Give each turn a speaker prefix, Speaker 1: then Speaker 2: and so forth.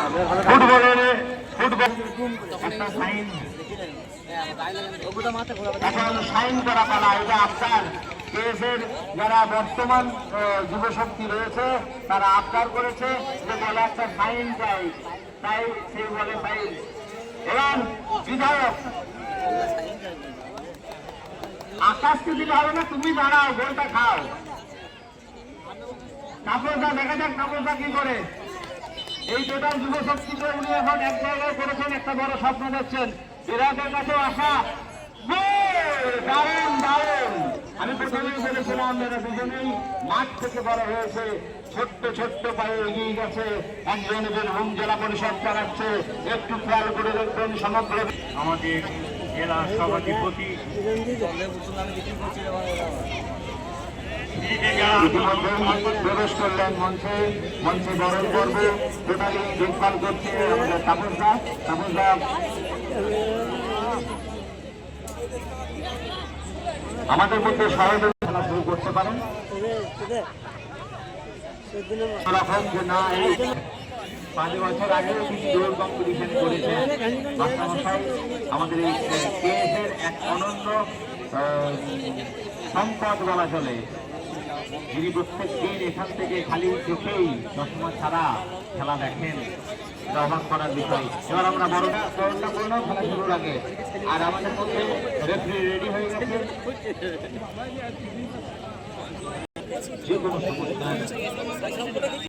Speaker 1: Football একটা sign এখন sign করা পালা। এটা আপনার কেসের যারা বর্তমান যুবশক্তি রয়েছে তারা আবদার করেছে যে বলে একটা সাইন চাই, তাই সে বলে সাইন। এবার বিধায়ক আকাশকে দিলে হবে না, তুমি দাঁড়াও, গোলটা খাও। তাপসদা দেখা যাক তাপসদা কি করে। এই টোটাল যুবশক্তিকে উনি এখন এক জায়গায় করেছেন, একটা বড় স্বপ্ন দেখছেন। বিরাটের কাছে আসা দারুণ দারুণ। আমি প্রথমেই বলেছিলাম এরা দুজনেই মাঠ থেকে বড় হয়েছে, ছোট্ট ছোট্ট পায়ে এগিয়ে গেছে। একজন বীরভূম জেলা পরিষদ চালাচ্ছে, একটু খেয়াল করে দেখবেন সমগ্র
Speaker 2: আমাদের জেলা সভাধিপতি
Speaker 1: ইতিমধ্যে প্রবেশ করলেন মঞ্চে। মঞ্চে বরণ করবে টোটালি দেখভাল করছে আমাদের তাপসদা। তাপসদা আমাদের মধ্যে সহযোগী খেলা শুরু করতে পারেন। যে না, এই 5 বছর আগেও তিনি দৌড় কম্পিটিশন করেছেন। মাস্টারমশাই আমাদের এই কেএসের এক অনন্য সম্পদ বলা চলে, যিনি প্রত্যেক দিন এখান থেকে খালি চোখেই চশমা ছাড়া খেলা দেখেন। এটা অবাক করার বিষয়। এবার আমরা বড়টা করলো খেলা শুরুর আগে, আর আমাদের মধ্যে রেফারি রেডি হয়ে গেছে। যে কোনো সমস্যা